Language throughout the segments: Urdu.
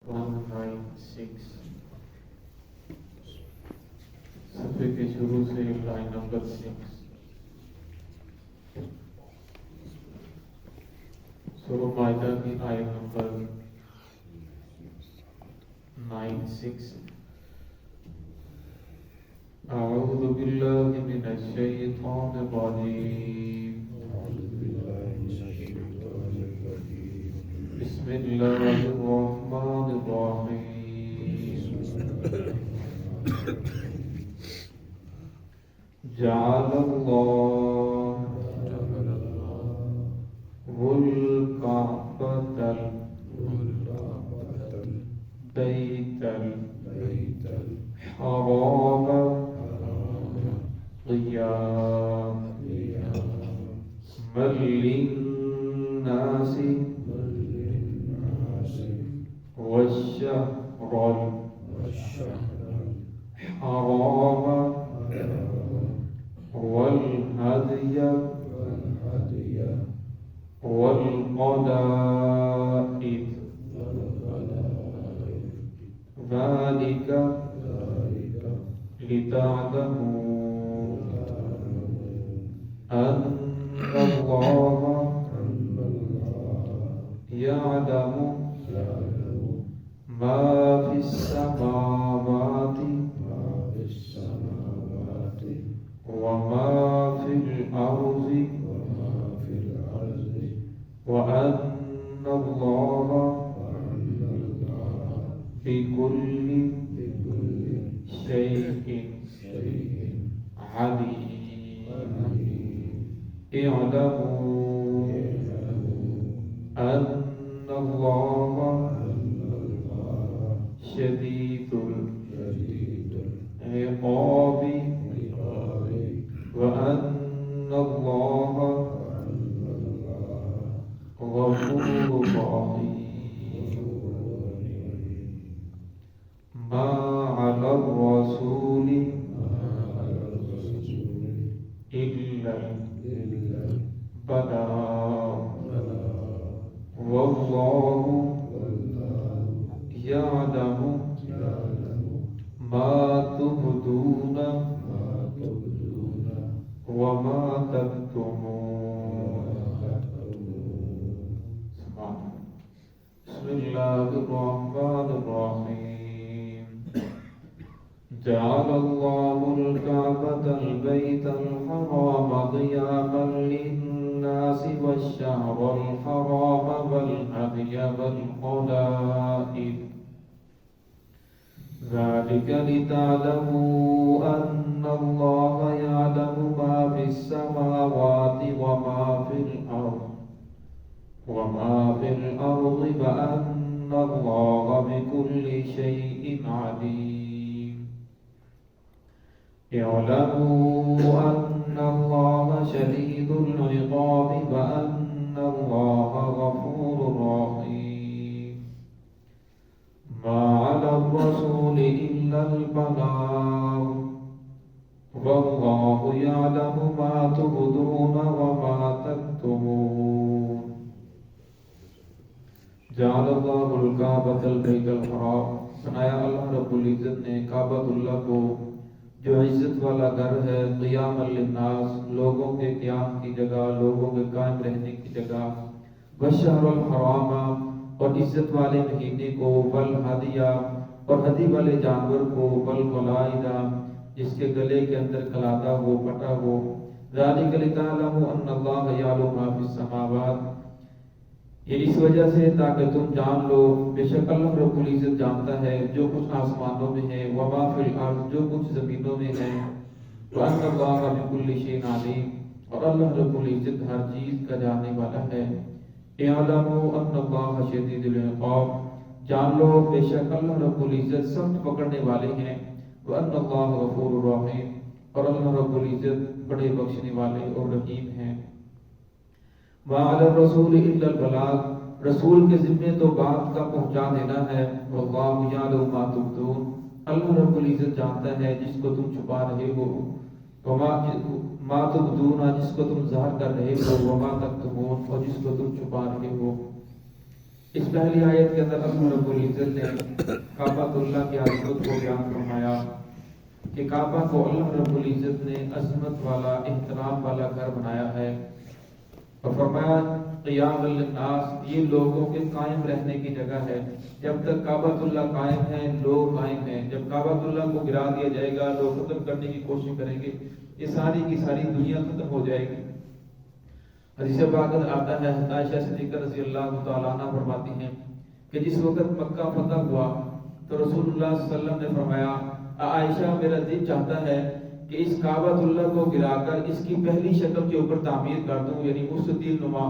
196 صفحے کے شروع سے لائن نمبر 6 سورہ مائدہ کی آیت نمبر 96 اعوذ باللہ من الشیطان الرجیم بسم اللہ الرحمن الرحیم جعل اللہ الکعبۃ البیت الحرام قیاما للناس والشهر الحرام والهدي والقلائد ذلك لتعلموا أن الله يعلم ما في السماوات وما في الأرض وأن الله بكل شيء عليم اعلموا أن الله شديد العقاب وأن الله غفور رحيم ما على الرسول إلا البلاغ والله يعلم ما تبدون وما تكتمون بسم الله الرحمن الرحيم جعل الله الكعبة البيت الحرام قياما للناس والشهر الحرام والهدي والقلائد ذلك لتعلموا أن الله يعلم ما في السماوات وما في الأرض وأن الله بكل شيء عليم اعلموا أن الله شديد العقاب وأن الله غفور رحيم ما على الرسول إلا البلاغ والله يعلم ما تبدون وما تكتمون جعل اللہ الکعبۃ البیت الحرام بنایا اللہ رب العزت نے کعبۃ اللہ کو جو عزت والا گھر ہے قیاما للناس لوگوں کے قیام کی جگہ لوگوں کے قائم رہنے کی جگہ والشہر الحرام اور عزت والے مہینے کو والہدی اور ہدی والے جانور کو والقلائد جس کے گلے کے اندر کلادہ ہو پٹا ہو ذالک لتعلموا ان اللہ یعلم ما فی السماوات یہ اس وجہ سے تاکہ تم جان لو بے شک اللہ رب العزت جانتا ہے جو کچھ آسمانوں میں ہے وما فی الارض جو کچھ زمینوں میں ہے وان اللہ بکل شیء علیم اور اللہ رب العزت ہر چیز کا جاننے والا ہے اعلموا ان اللہ شدید العقاب جان لو بے شک اللہ رب العزت سخت پکڑنے والے ہیں وان اللہ غفور رحیم اور اللہ رب العزت بڑے بخشنے والے اور رحیم ہیں وعلى الرسول الا البلاغ رسول کے ذمے تو بات کا پہنچا دینا ہے واللہ یعلم ما تبدون اللہ رب العزت جانتا ہے جس کو تم چھپا رہے ہو ما تبدون جس کو تم ظاہر کر رہے ہو وما تکتمون اور جس کو تم چھپا رہے ہو اس پہلی آیت کے اندر اللہ رب العزت نے کعبۃ اللہ کی عظمت کو بیان فرمایا کہ کعبہ کو اللہ رب العزت نے عظمت والا احترام والا گھر بنایا ہے، اور فرمایا قیام للناس، یہ لوگوں کے قائم رہنے کی جگہ ہے۔ جب تک کعبۃ اللہ قائم ہے لوگ قائم ہیں، جب کعبۃ اللہ کو گرا دیا جائے گا، لوگ ختم کرنے کی کوشش کریں گے، یہ ساری کی ساری دنیا ختم ہو جائے گی۔ حدیث پاک میں آتا ہے، عائشہ صدیقہ رضی اللہ تعالیٰ عنہ فرماتی ہیں کہ جس وقت مکہ فتح ہوا تو رسول اللہ صلی اللہ علیہ وسلم نے فرمایا، عائشہ میرا دل چاہتا ہے کہ اس کعبۃ اللہ کو گرا کر اس کی پہلی شکل کے اوپر تعمیر کر دوں، یعنی مستطیل نما،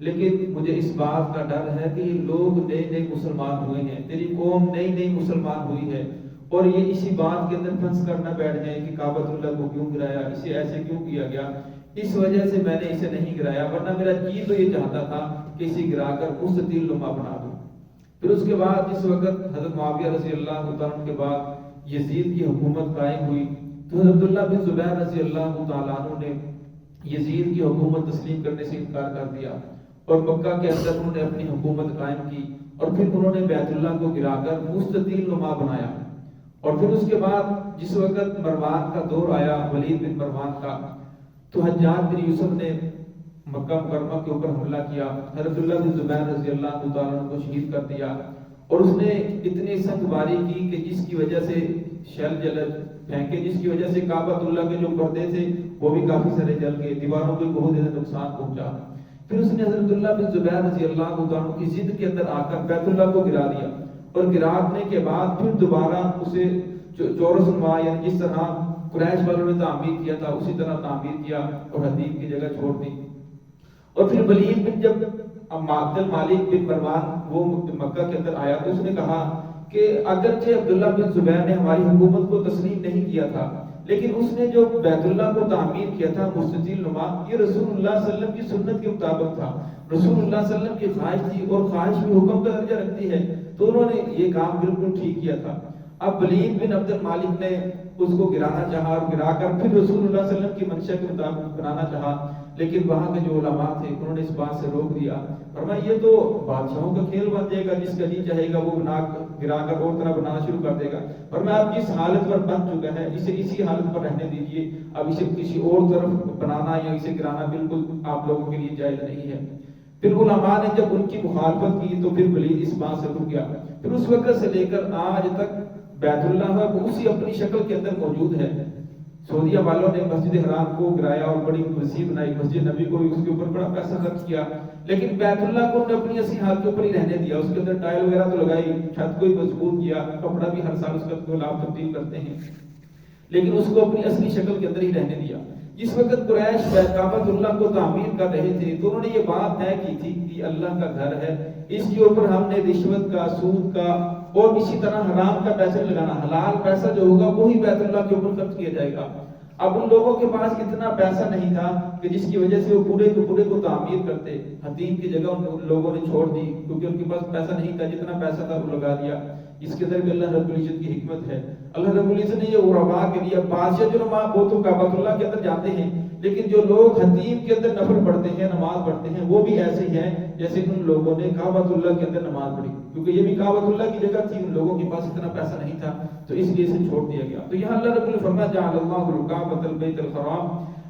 لیکن مجھے اس بات کا ڈر ہے کہ یہ لوگ نئے نئے مسلمان ہوئے ہیں، تیری قوم نئی نئی مسلمان ہوئی ہے، اور یہ اسی بات کے اندر پھنس کر نہ بیٹھ جائیں کہ کعبۃ اللہ کو کیوں گرایا، اسے ایسے کیوں کیا گیا، اس وجہ سے میں نے اسے نہیں گرایا، ورنہ میرا جی تو یہ چاہتا تھا کہ اسے گرا کر مستطیل نما بنا دوں۔ پھر اس کے بعد جس وقت حضرت معاویہ رضی اللہ تعالیٰ کے بعد یزید کی حکومت قائم ہوئی تو حضرت عبداللہ بن زبیر رضی اللہ تعالیٰ عنہ نے یزید کی حکومت تسلیم کرنے سے انکار کر دیا، اور مکہ کے اندر انہوں نے اپنی حکومت قائم کی، اور پھر انہوں نے بیت اللہ کو گرا کر مستطیل نما بنایا۔ اور پھر اس کے بعد جس وقت مروان کا دور آیا، ولید بن مروان کا، تو حجاج بن یوسف نے مکہ مکرمہ کے اوپر حملہ کیا، حضرت عبداللہ بن زبیر رضی اللہ تعالیٰ عنہ کو شہید کر دیا، اور اس نے اتنی سخت باری کی کہ جس کی وجہ سے شیل جل پھینکے، جس کی وجہ سے کعبۃ اللہ کے جو پردے تھے وہ بھی کافی سارے جل گئے، دیواروں کو بہت زیادہ نقصان پہنچا۔ پھر اس نے حضرت عبداللہ بن زبیر رضی اللہ تعالیٰ عنہ کی ضد کے اندر آ کر بیت اللہ کو گرا دیا، اور گرانے کے بعد پھر دوبارہ اسے چورس نما، یعنی جس طرح قریش والوں نے تعمیر کیا تھا اسی طرح تعمیر کیا اور حدید کی جگہ چھوڑ دی۔ اور پھر ولید بن جب عبد المالک بن مروان وہ مکہ کے اندر آیا تو اس نے کہا کہ اگرچہ عبداللہ بن زبیر نے ہماری حکومت کو تسلیم نہیں کیا تھا، لیکن اس نے جو بیت اللہ کو تعمیر کیا تھا مستطیل نما، یہ رسول اللہ صلی اللہ علیہ وسلم کی سنت کے مطابق تھا، رسول اللہ صلی اللہ علیہ وسلم کی خواہش تھی، اور خواہش بھی حکم کا درجہ رکھتی ہے، تو انہوں نے یہ کام بالکل ٹھیک کیا تھا۔ اب ولید بن عبد المالک نے اس کو گرانا چاہا، اور گرا کر پھر رسول اللہ صلی اللہ علیہ وسلم کی منشا کے مطابق بنانا چاہا، لیکن وہاں کے جو علماء تھے انہوں نے اس بات سے روک دیا، فرمایا یہ تو بادشاہوں کا کھیل بن جائے گا، جس کا جی چاہے گا وہ بنا گرا کر اور طرح بنانا شروع کر دے گا، فرمایا اب جس حالت پر بن چکا ہے اسے اسی حالت پر رہنے دیجیے، اب اسے کسی اور طرف بنانا یا اسے گرانا بالکل آپ لوگوں کے لیے جائز نہیں ہے۔ پھر علماء نے جب ان کی مخالفت کی تو پھر ولید اس بات سے رک گیا۔ پھر اس وقت سے لے کر آج تک بیت اللہ ہے وہ اسی اپنی شکل کے اندر موجود ہے۔ سعودیہ والوں نے مسجد حرام کو گرایا اور بڑی وسیع بنائی، مسجد نبی کو اس کے اوپر بڑا پیسہ خرچ کیا، لیکن بیت اللہ کو انہوں نے اپنی اصلی حالت کے اوپر ہی رہنے دیا، اس کے اندر ٹائل وغیرہ تو لگائی، چھت کو ہی مضبوط کیا، کپڑا بھی ہر سال اس کا غلاف تبدیل کرتے ہیں، لیکن اس کو اپنی اصلی شکل کے اندر ہی رہنے دیا۔ جس وقت قریش کعبۃ اللہ کو تعمیر کر رہے تھے تو انہوں نے یہ بات طے کی تھی کہ اللہ کا گھر ہے، اس کے اوپر ہم نے رشوت کا، سود کا اور اسی طرح حرام کا پیسہ لگانا، حلال پیسہ جو ہوگا وہی بیت اللہ کے اوپر خرچ کیا جائے گا۔ اب ان لوگوں کے پاس اتنا پیسہ نہیں تھا کہ جس کی وجہ سے وہ پورے کو تعمیر کرتے، حتیم کی جگہ ان لوگوں نے چھوڑ دی، کیونکہ ان کے پاس پیسہ نہیں تھا، جتنا پیسہ تھا وہ لگا دیا۔ اس کے اندر بھی اللہ رب العزت کی حکمت ہے، اللہ رب العزت نے یہ غرباء کے لیے، بادشاہ جو وہ تو کعبۃ اللہ کے اندر جاتے ہیں، لیکن جو لوگ حتیم کے اندر نفل پڑھتے ہیں، نماز پڑھتے ہیں، وہ بھی ایسے ہی ہیں جیسے ان لوگوں نے کعبۃ اللہ کے اندر نماز پڑھی، کیونکہ یہ بھی کعبۃ اللہ کی جگہ تھی، ان لوگوں کے پاس اتنا پیسہ نہیں تھا تو اس لیے اسے چھوڑ دیا گیا۔ تو یہاں اللہ رب العزت فرمایا جعل اللہ الکعبۃ البیت الحرام،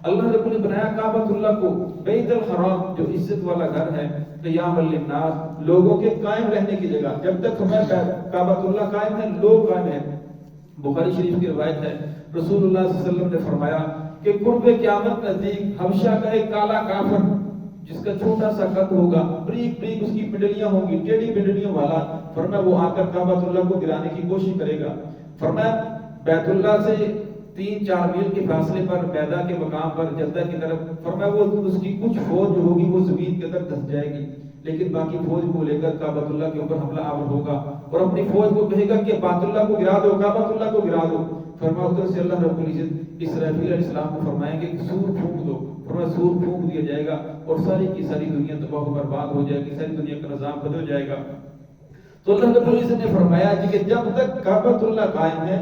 اللہ رب نے بنایا کعبۃ اللہ کو بیت الحرام جو عزت والا گھر ہے، قیام للناس لوگوں کے قائم رہنے کی جگہ، جب تک ہمیں کعبۃ اللہ قائم ہے لوگ قائم ہیں۔ بخاری شریف کی روایت ہے، رسول اللہ صلی اللہ علیہ وسلم نے فرمایا کہ قرب قیامت نزدیک حبشہ کا ایک کالا کافر جس کا چھوٹا سا قد ہوگا، بریک بریک اس کی پنڈلیاں ہوں گی، ٹیڑھی پنڈلیوں والا، فرمایا وہ آ کر کعبۃ اللہ کو گرانے کی کوشش کرے گا۔ فرمایا بیت اللہ سے 3-4 میل کے فاصلے پر بیدا کے مقام پر جدہ کی طرف، فرمایا وہ اس کی کچھ فوج جو ہوگی وہ زمین کے اندر دھس جائے گی، لیکن باقی فوج کو لے کر کعبۃ اللہ کے اوپر حملہ آور ہوگا اور اپنی فوج کو کہے گا کہ بیت اللہ کو گرا دو، کعبۃ اللہ کو گرا دو۔ فرمایا ادھر سے اللہ رب العزت اسرافیل علیہ السلام کو فرمائیں گے کہ سور پھونک دو، فرمایا سور پھونک دیا جائے گا اور ساری کی ساری دنیا تباہ و برباد ہو جائے گی، ساری دنیا کا نظام بدل جائے گا۔ تو اللہ رب العزت نے فرمایا کہ جب تک کعبۃ اللہ قائم ہے،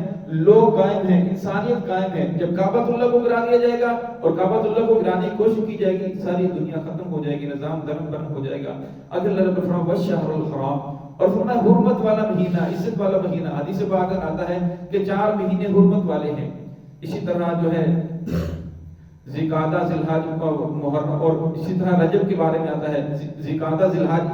لوگ قائم ہیں، انسانیت قائم ہے، جب کعبۃ اللہ کو گرا دیا جائے گا اور کعبۃ اللہ کو گرانے کی کوشش کی جائے گی، ساری دنیا ختم ہو جائے گی، نظام درم برم ہو جائے گا۔ اگر اللہ رب فرمایا والشہر الحرام، اور فرمایا حرمت والا مہینہ، عزت والا مہینہ، حدیث پاک میں آتا ہے کہ 4 مہینے حرمت والے ہیں۔ اسی طرح جو ہے ذی القعدہ، ذی الحج، محرم، اور اسی طرح رجب کے بارے میں آتا ہے ذی القعدہ، ذی الحج،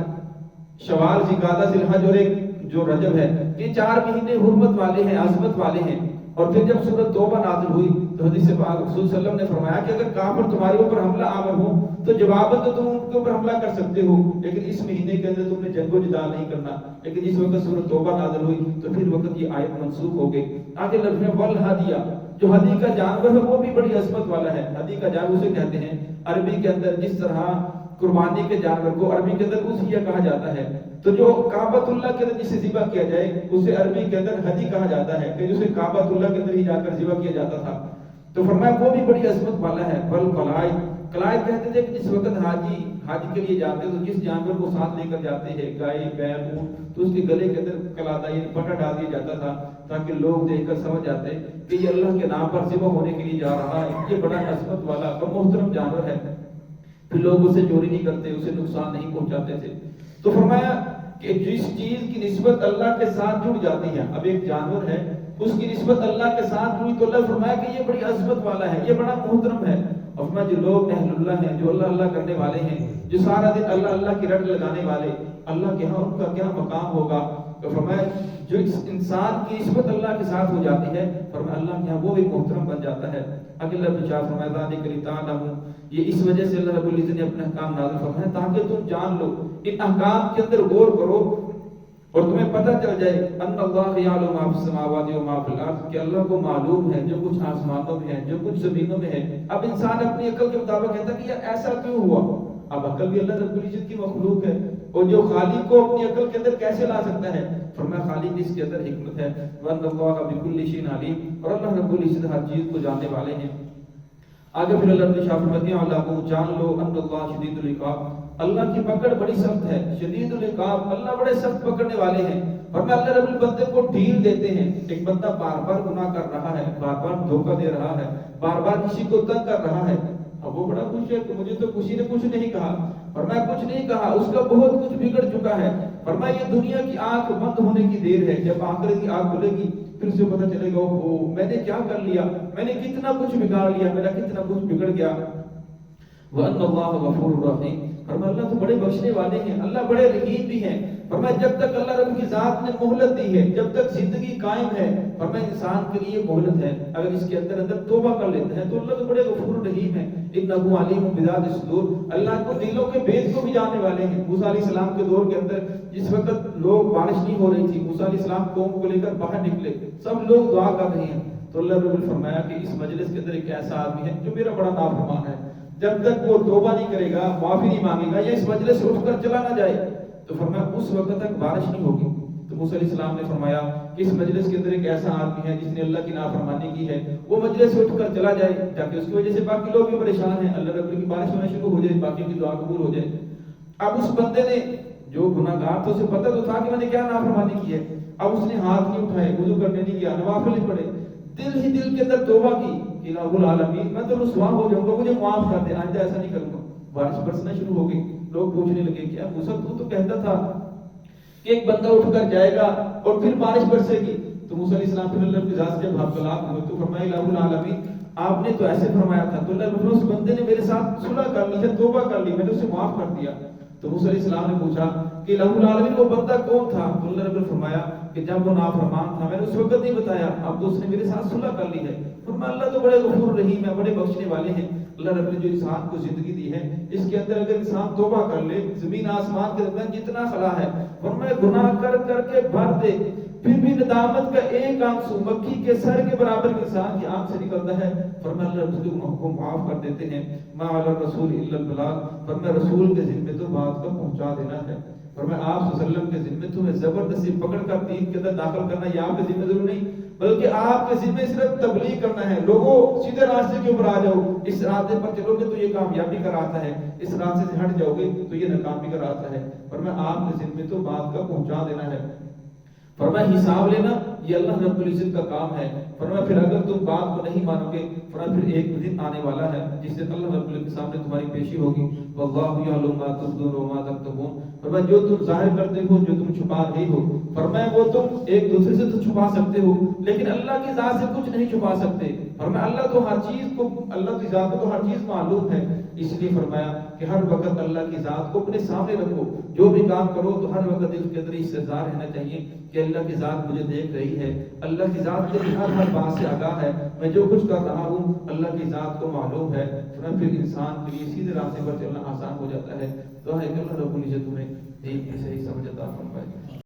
شوال، ذی القعدہ، ذی الحج اور ایک جو رجب ہے، یہ 4 مہینے حرمت والے ہیں، عظمت والے ہیں۔ اور پھر جب سورۃ توبہ نازل ہوئی تو حدیث پاک رسول صلی اللہ علیہ وسلم نے فرمایا کہ اگر کافر تمہارے اوپر حملہ آور ہو تو جواباً تو تم ان کے اوپر حملہ کر سکتے ہو، لیکن اس مہینے کے اندر تم نے جنگ و جدال نہیں کرنا۔ لیکن جس وقت سورۃ توبہ نازل ہوئی تو پھر وقت یہ آیت منسوخ ہو گئی۔ آگے لفظ میں والہدیہ، جو ہدی کا جانور ہے وہ بھی بڑی عظمت والا ہے۔ ہدی کا جانور اسے کہتے ہیں، عربی کے اندر جس طرح قربانی کے جانور کو عربی کے اندر اضحیہ کہا جاتا ہے، تو جو کعبۃ اللہ کے اندر جسے ذبح کیا جائے اسے عربی کے اندر ہدی کہا جاتا ہے، کہ جسے کعبۃ اللہ کے اندر ہی جا کر ذبح کیا جاتا تھا۔ تو فرمایا وہ بھی بڑی عظمت والا ہے۔ بل قلائد، قلائد کہتے تھے کہ جس وقت حاجی حج کے لیے جاتے تو جس جانور کو ساتھ لے کر جاتے ہیں، گائے، بیل، اونٹ، تو اس کے گلے کے اندر قلادہ یعنی پٹا ڈال دیا جاتا تھا تاکہ لوگ دیکھ کر سمجھ جاتے کہ یہ اللہ کے نام پر ذبح ہونے کے لیے جا رہا ہے، یہ بڑا عظمت والا اور محترم جانور ہے، پھر لوگ اسے چوری نہیں کرتے، اسے نقصان نہیں پہنچاتے تھے۔ تو فرمایا کہ جس چیز کی نسبت اللہ کے ساتھ جڑ جاتی ہے، اب ایک جانور ہے اس کی نسبت اللہ کے ساتھ جڑی تو اللہ فرمایا کہ یہ بڑی عظمت والا ہے، یہ بڑا محترم ہے۔ اور فرمایا جو لوگ اہل اللہ ہیں، جو اللہ اللہ کرنے والے ہیں، جو سارا دن اللہ اللہ کی رٹ لگانے والے، اللہ کے ہاں ان کا کیا مقام ہوگا۔ تو فرمایا جو انسان کی نسبت اللہ کے ساتھ ہو جاتی ہے، فرمایا اللہ کے ہاں وہ بھی محترم بن جاتا ہے۔ اگلے لفظ فرمایا ذالک لتعلموا، یہ اس وجہ سے اللہ رب العزت نے اپنے احکام نازل فرمایا تاکہ تم جان لو، ان احکام کے اندر غور کرو اور تمہیں پتہ چل جائے ان اللہ یعلم ما فی السماوات و ما فی الارض، کہ اللہ کو معلوم ہے جو کچھ آسمانوں میں ہے، جو کچھ زمینوں میں ہے۔ اب انسان اپنی عقل کے مطابق کہتا ہے کہ یار ایسا کیوں ہوا؟ اب عقل بھی اللہ رب العزت کی مخلوق ہے، اور جو خالق کو اپنی عقل کے اندر کیسے لا سکتا ہے؟ فرمایا خالق اس کے اندر حکمت ہے، وان اللہ بکل شیء علیم، اور اللہ رب العزت ہر چیز کو جاننے والے ہیں۔ آگے پھر اللہ نے شاہ فرماتے ہیں اللہ کو جان لو ان اللہ شدید العقاب، اللہ کی پکڑ بڑی سخت ہے، شدید العقاب، اللہ بڑے سخت پکڑنے والے ہیں۔ اور میں اللہ رب البندے کو ڈھیل دیتے ہیں، ایک بندہ بار بار گناہ کر رہا ہے، بار بار دھوکہ دے رہا ہے، بار بار کسی کو تنگ کر رہا ہے، اب وہ بڑا خوش ہے کہ مجھے تو کسی نے کچھ نہیں کہا، فرمایا کچھ نہیں کہا، اس کا بہت کچھ بگڑ چکا ہے۔ فرمایا یہ دنیا کی آنکھ بند ہونے کی دیر ہے، جب آخرت کی آنکھ کھلے گی پھر اسے پتہ چلے گا او میں نے کیا کر لیا، میں نے کتنا کچھ بگاڑ لیا، میرا کتنا کچھ بگڑ گیا۔ وَأَنَّ اللَّهَ غَفُورٌ رَحِيمٌ، فرمایا اللہ تو بڑے بخشنے والے ہیں، اللہ بڑے رحیم بھی ہیں۔ فرمایا جب تک اللہ رب کی ذات نے مہلت دی ہے، جب تک زندگی قائم ہے، فرمایا انسان کے لیے مہلت ہے، اگر اس کے اندر اندر توبہ کر لیتا ہے تو اللہ تو بڑے غفور رحیم ہے۔ انہ علیم بذات الصدور، اللہ کو دلوں کے بھید کو بھی جاننے والے ہیں۔ موسیٰ علیہ السلام کے دور کے اندر جس وقت لوگ بارش نہیں ہو رہی تھی، موسیٰ علیہ السلام قوم کو لے کر باہر نکلے، سب لوگ دعا کر رہے ہیں، تو اللہ رب نے فرمایا کہ اس مجلس کے اندر ایک ایسا آدمی ہے جو میرا بڑا نافرمان ہے، جب تک وہ توبہ نہیں کرے گا، معافی نہیں مانگے گا یا اس مجلس سے اٹھ کر چلا نہ جائے، تو فرمایا اس وقت تک بارش نہیں ہوگی۔ تو موسیٰ علیہ السلام نے فرمایا کہ اس مجلس کے اندر ایک ایسا آدمی ہے جس نے اللہ کی نافرمانی کی ہے، وہ مجلس سے اٹھ کر چلا جائے تاکہ اس کی وجہ سے باقی لوگ بھی پریشان ہیں، اللہ رب کی بارش ہونا شروع ہو جائے، باقی کی دعا قبول ہو جائے۔ اب اس بندے نے جو گناہ گار تھا اسے پتہ تو تھا کہ میں نے کیا نافرمانی کی ہے، اب اس نے ہاتھ نہیں اٹھائے، وضو کرنے نہیں گیا، نوافل نہیں پڑھے، دل ہی دل کے اندر توبہ کی کہ الہ العالمین میں تو رسوا ہو جاؤں گا، مجھے معاف کر دے، آئندہ ایسا نہیں کروں گا۔ بارش برسنا شروع ہو گئی، لوگ پوچھنے لگے کیا موسیٰ تو کہتا تھا کہ ایک بندہ اٹھ کر جائے گا اور پھر بارش برسے گی۔ تو موسیٰ علیہ السلام پھر اللہ کی ذات سے جب طلاق ہوئے تو فرمایا الہ العالمین آپ نے تو ایسے فرمایا تھا، تو اللہ نے اس بندے نے میرے ساتھ صلح کر لی ہے، توبہ کر لی، میں نے اسے معاف کر دیا۔ تو موسیٰ علیہ السلام نے پوچھا کہ الہ العالمین وہ بندہ کون تھا؟ تو اللہ نے فرمایا کہ جب وہ نافرمان تھا میں نے اس وقت نہیں بتایا، اب تو اس نے میرے ساتھ صلح کر لی ہے۔ فرمایا اللہ تو بڑے غفور رحیم ہے، بڑے بخشنے والے ہیں۔ اللہ رب نے جو انسان کو زندگی دی ہے اس کے اندر اگر انسان توبہ کر لے، زمین آسمان کے درمیان جتنا خلا ہے فرمایا گناہ کر کر کے بھر دے، پھر بھی ندامت کا ایک آنسو مکھی کے سر کے برابر انسان کی آنکھ سے نکلتا ہے، فرمایا اللہ رب کے گناہوں کو معاف کر دیتے ہیں۔ ما علی الرسول الا البلاغ، فرمایا رسول کے ذمہ تو بات کو پہنچا دینا ہے۔ فرمایا آپ صلی اللہ علیہ وسلم کے ذمہ تمہیں زبردستی پکڑ کر دین کے اندر داخل کرنا یہ آپ کے ذمہ ضرور نہیں، بلکہ آپ کے ذمہ صرف تبلیغ کرنا ہے. لوگوں سیدھے راستے کے اوپر آ جاؤ, اس راستے پر چلو گے تو یہ کامیابی کا راستہ ہے, اس راستے سے ہٹ جاؤ گے تو یہ ناکامی کا راستہ ہے. فرمایا آپ کے ذمہ تو بات کا پہنچا دینا ہے. فرمایا حساب لینا یہ اللہ رب العزت کا کام ہے. فرمایا پھر اگر تم بات کو نہیں مانو گے, فرمایا پھر ایک دن آنے والا ہے جس سے اللہ رب العزت کے سامنے تمہاری پیشی ہوگی. واللہ یعلم ما تبدون وما تکتمون. فرمایا جو تم ظاہر کرتے ہو, جو تم چھپا رہے ہو, فرمایا وہ تم ایک دوسرے سے تو چھپا سکتے ہو لیکن اللہ کی ذات سے کچھ نہیں چھپا سکتے. فرمایا اللہ تو ہر چیز کو, اللہ کی ذات کو تو ہر چیز معلوم ہے. اس لیے فرمایا کہ ہر وقت اللہ کی ذات کو اپنے سامنے رکھو. جو بھی کام کرو تو ہر وقت دل کے اندر استحضار رہنا چاہیے کہ اللہ کی ذات مجھے دیکھ رہی ہے, اللہ کی ذات کے ہر بات سے آگاہ ہے, میں جو کچھ کر رہا ہوں اللہ کی ذات کو معلوم ہے. پھر انسان کے لیے سیدھے راستے پر چلنا آسان ہو جاتا ہے. دعا ہے کہ اللہ رب العزت تمہیں دین کی صحیح سمجھ عطا فرمائے.